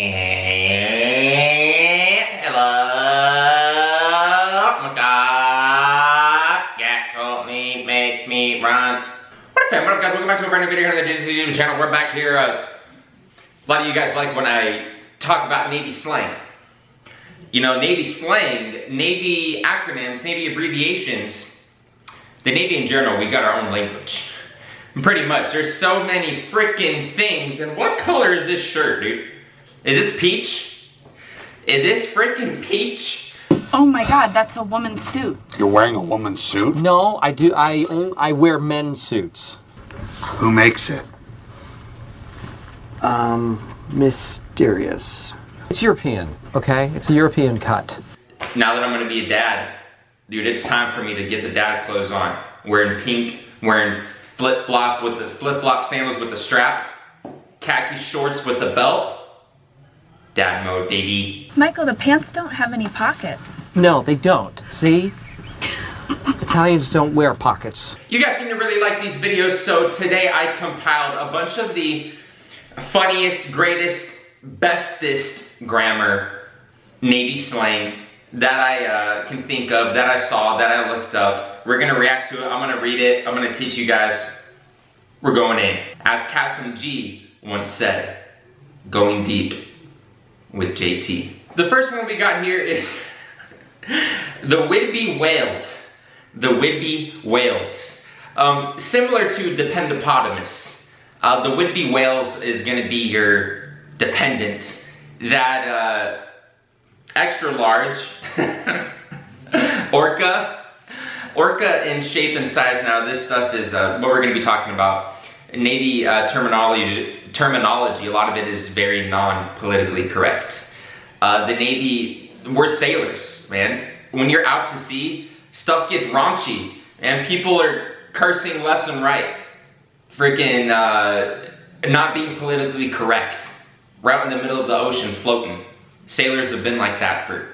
Hello. Oh my God. Cat told me, makes me run. What up, fam? What up, guys? Welcome back to a brand new video here on the JTsuits channel. We're back here. A lot of you guys like when I talk about Navy slang. You know, Navy slang, Navy acronyms, Navy abbreviations. The Navy in general, we got our own language. Pretty much. There's so many freaking things. And what color is this shirt, dude? Is this peach? Is this freaking peach? Oh my God, that's a woman's suit. You're wearing a woman's suit? No, I do. I wear men's suits. Who makes it? Mysterious. It's European, okay? It's a European cut. Now that I'm gonna be a dad, dude, it's time for me to get the dad clothes on. Wearing pink, wearing flip-flop sandals with the strap, khaki shorts with the belt. Dad mode, baby. Michael, the pants don't have any pockets. No, they don't. See? Italians don't wear pockets. You guys seem to really like these videos, so today I compiled a bunch of the funniest, greatest, bestest grammar Navy slang that I can think of, that I saw, that I looked up. We're gonna react to it. I'm gonna read it. I'm gonna teach you guys. We're going in. As Kasim G once said, going deep with JT. The first one we got here is the Whidby whale. The Whidby whales. Similar to Dependopotamus. The Whidby whales is gonna be your dependent. That extra large orca in shape and size. Now this stuff is what we're gonna be talking about. Navy terminology, a lot of it is very non-politically correct. The Navy, we're sailors, man. When you're out to sea, stuff gets raunchy, and people are cursing left and right. Freaking not being politically correct. Right out in the middle of the ocean, floating. Sailors have been like that for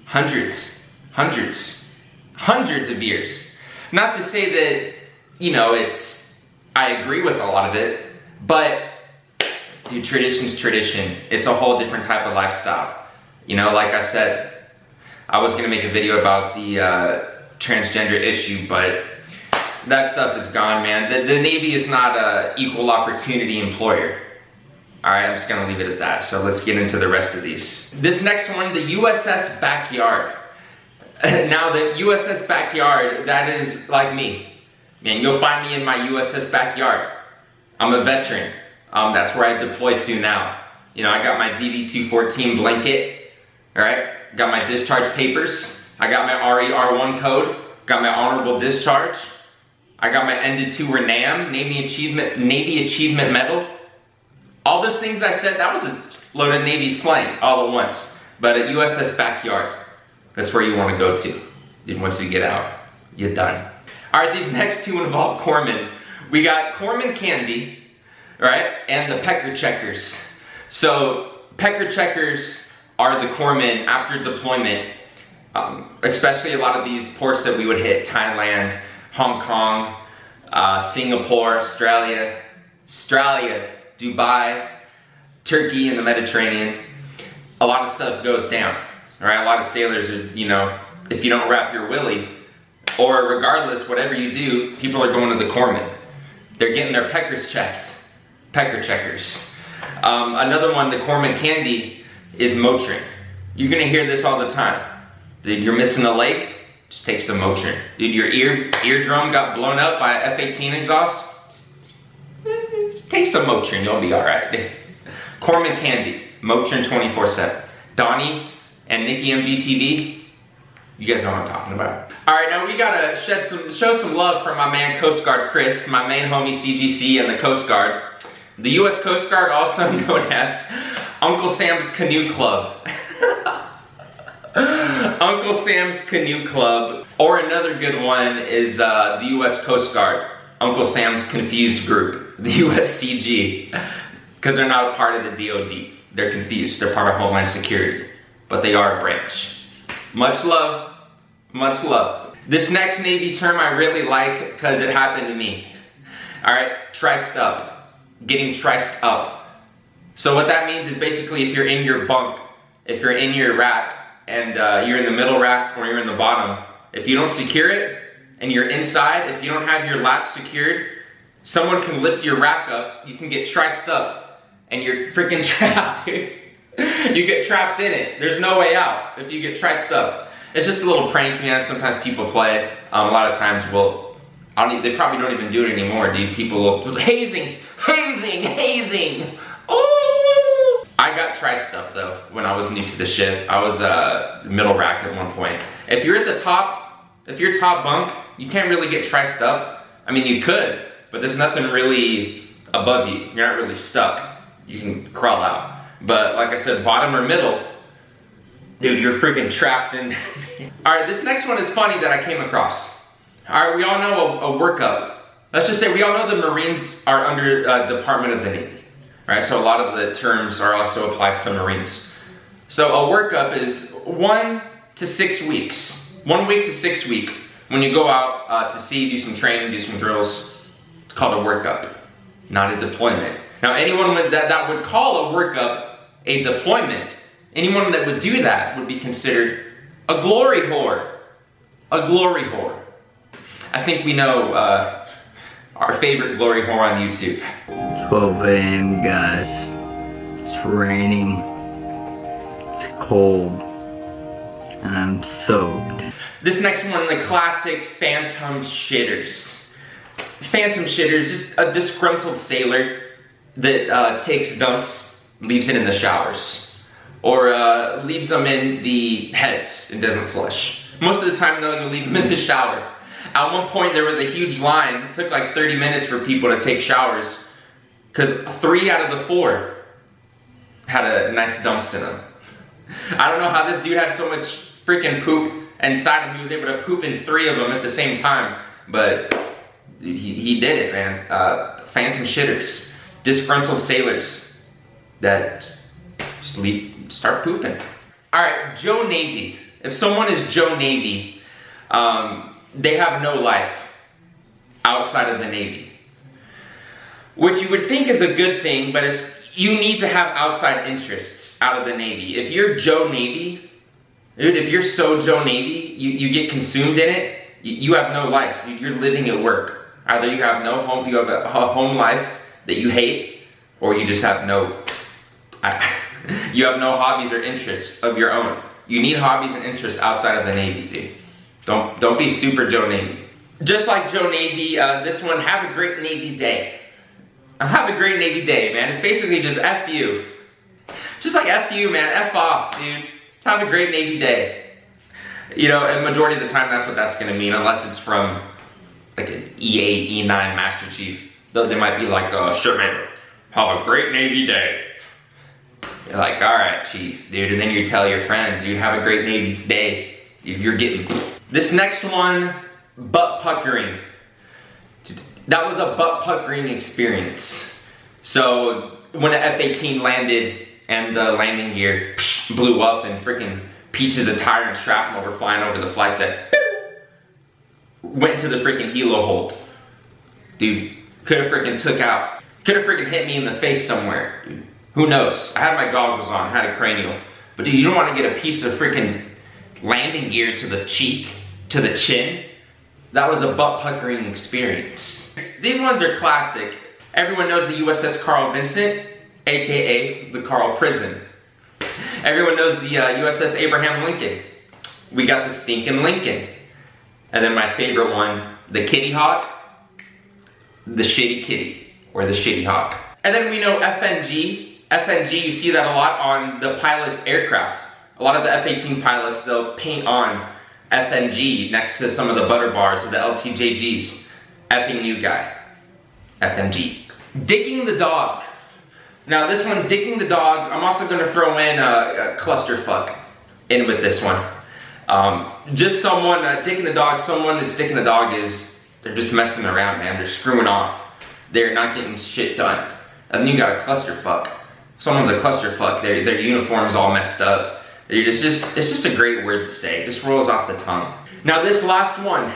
hundreds of years. Not to say that, you know, I agree with a lot of it, but dude, tradition's tradition. It's a whole different type of lifestyle. You know, like I said, I was gonna make a video about the transgender issue, but that stuff is gone, man. The Navy is not an equal opportunity employer. All right, I'm just gonna leave it at that. So let's get into the rest of these. This next one, the USS Backyard. Now the USS Backyard, that is like me. Man, you'll find me in my USS Backyard. I'm a veteran. That's where I deploy to now. You know, I got my DD-214 blanket, all right? Got my discharge papers. I got my RER1 code. Got my honorable discharge. I got my ended tour NAM, Navy Achievement Medal. All those things I said, that was a load of Navy slang all at once. But at USS Backyard, that's where you want to go to. And once you get out, you're done. All right, these next two involve corpsmen. We got corpsman candy, right, and the pecker checkers. So pecker checkers are the corpsmen after deployment, especially a lot of these ports that we would hit: Thailand, Hong Kong, Singapore, Australia, Dubai, Turkey, and the Mediterranean. A lot of stuff goes down, all right? A lot of sailors are, you know, if you don't wrap your willy, or regardless, whatever you do, people are going to the corpsman. They're getting their peckers checked. Pecker checkers. Another one, the corpsman candy, is Motrin. You're gonna hear this all the time. Dude, you're missing a leg? Just take some Motrin. Dude, your eardrum got blown up by F-18 exhaust? Take some Motrin, you'll be all right. Corpsman candy, Motrin 24/7. Donnie and Nikki MGTV, you guys know what I'm talking about. All right, now we gotta show some love for my man Coast Guard Chris, my main homie CGC and the Coast Guard. The U.S. Coast Guard, also known as Uncle Sam's Canoe Club. Uncle Sam's Canoe Club. Or another good one is the U.S. Coast Guard, Uncle Sam's Confused Group, the USCG, because they're not a part of the DOD. They're confused. They're part of Homeland Security, but they are a branch. Much love, much love. This next Navy term I really like because it happened to me. All right, triced up, getting triced up. So what that means is basically if you're in your bunk, if you're in your rack, and you're in the middle rack or you're in the bottom, if you don't secure it, and you're inside, if you don't have your latch secured, someone can lift your rack up, you can get triced up, and you're freaking trapped, dude. You get trapped in it. There's no way out if you get triced up. It's just a little prank, man. Sometimes people play it. A lot of times, well, they probably don't even do it anymore, dude. People will, hazing. Oh! I got triced up though when I was new to the ship. I was middle rack at one point. If you're at the top, if you're top bunk, you can't really get triced up. I mean, you could, but there's nothing really above you. You're not really stuck. You can crawl out. But like I said, bottom or middle, dude, you're freaking trapped in. All right, this next one is funny that I came across. All right, we all know a workup. Let's just say we all know the Marines are under Department of the Navy. All right, so a lot of the terms are also applies to Marines. So a workup is 1 to 6 weeks. 1 week to 6 weeks. When you go out to sea, do some training, do some drills, it's called a workup, not a deployment. Now anyone that would call a workup a deployment, anyone that would do that would be considered a glory whore. A glory whore. I think we know our favorite glory whore on YouTube. 12 a.m. guys. It's raining. It's cold. And I'm soaked. This next one, the classic phantom shitters. Phantom shitters, just a disgruntled sailor that takes dumps, leaves it in the showers, or leaves them in the heads and doesn't flush. Most of the time though, you leave them in the shower. At one point there was a huge line. It took like 30 minutes for people to take showers because 3 out of the 4 had a nice dumps in them. I don't know how this dude had so much freaking poop inside him. He was able to poop in 3 of them at the same time, but he did it, man. Phantom shitters, disgruntled sailors that just start pooping. All right, Joe Navy. If someone is Joe Navy, they have no life outside of the Navy, which you would think is a good thing, but you need to have outside interests out of the Navy. If you're Joe Navy, dude, if you're so Joe Navy, you get consumed in it, you have no life. You're living at work. Either you have no home, you have a home life that you hate, or you just have you have no hobbies or interests of your own. You need hobbies and interests outside of the Navy, dude. Don't be super Joe Navy. Just like Joe Navy, this one, have a great Navy day. Have a great Navy day, man. It's basically just F you. Just like F you, man. F off, dude. Just have a great Navy day. You know, and majority of the time that's what that's gonna mean, unless it's from like an E8, E9 Master Chief. They might be like, sure man, have a great Navy day. You're like, all right, Chief, dude, and then you tell your friends, you have a great Navy day. You're getting. This next one, butt puckering. That was a butt puckering experience. So when the F-18 landed and the landing gear blew up and freaking pieces of tire and shrapnel were flying over the flight deck, went to the freaking helo hold. Dude, could have freaking could have freaking hit me in the face somewhere, dude. Who knows? I had my goggles on, had a cranial. But dude, you don't want to get a piece of freaking landing gear to the cheek, to the chin. That was a butt puckering experience. These ones are classic. Everyone knows the USS Carl Vincent, AKA the Carl Prison. Everyone knows the USS Abraham Lincoln. We got the stinking Lincoln. And then my favorite one, the Kitty Hawk, the Shitty Kitty, or the Shitty Hawk. And then we know FNG. FNG, you see that a lot on the pilot's aircraft. A lot of the F-18 pilots, they'll paint on FNG next to some of the butter bars of the LTJGs. Effing new guy. FNG. Dicking the dog. Now this one, dicking the dog, I'm also going to throw in a clusterfuck in with this one. Just someone, dicking the dog, someone that's dicking the dog is, they're just messing around, man. They're screwing off. They're not getting shit done. And then you got a clusterfuck. Someone's a clusterfuck. Their uniform's all messed up. It's just a great word to say. It just rolls off the tongue. Now this last one,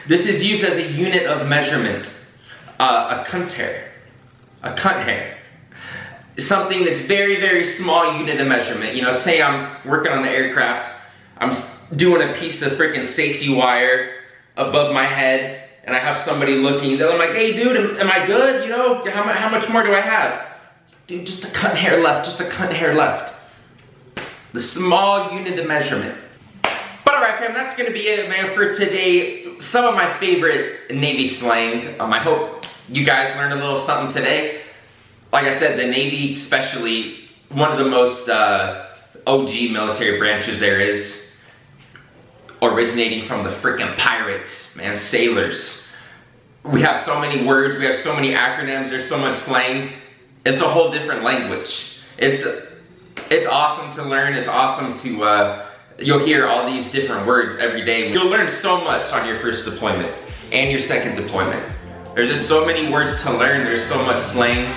this is used as a unit of measurement. A cunt hair. A cunt hair. something that's very, very small unit of measurement. You know, say I'm working on the aircraft, I'm doing a piece of freaking safety wire above my head, and I have somebody looking, I'm like, hey dude, am I good? You know, how much more do I have? Dude, just a cut and hair left, just a cut and hair left. The small unit of measurement. But alright fam, that's gonna be it, man, for today. Some of my favorite Navy slang. I hope you guys learned a little something today. Like I said, the Navy, especially, one of the most OG military branches there is, originating from the freaking pirates, man, sailors. We have so many words, we have so many acronyms, there's so much slang. It's a whole different language. It's awesome to learn, it's awesome to, you'll hear all these different words every day. You'll learn so much on your first deployment and your second deployment. There's just so many words to learn, there's so much slang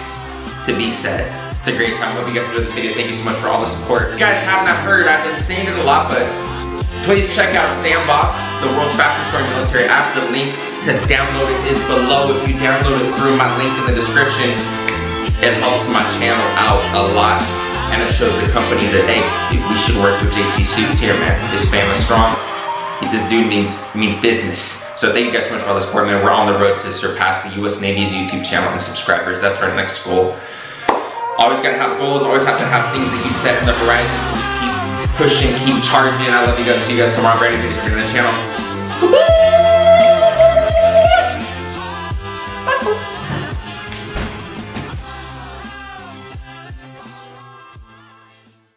to be said. It's a great time. I hope you guys enjoyed this video. Thank you so much for all the support. If you guys have not heard, I've been saying it a lot, but please check out Sandbox, the world's fastest growing military app. The link to download it is below. If you download it through my link in the description, it helps my channel out a lot. And it shows the company that, hey, we should work with JTsuits here, man. This fam is strong. This dude means business. So thank you guys so much for all the support, man. We're on the road to surpass the US Navy's YouTube channel and subscribers. That's our next goal. Always gotta have goals, always have to have things that you set in the horizon. Just keep pushing, keep charging. I love you guys. See you guys tomorrow. Brand new videos on the channel. Woo-hoo!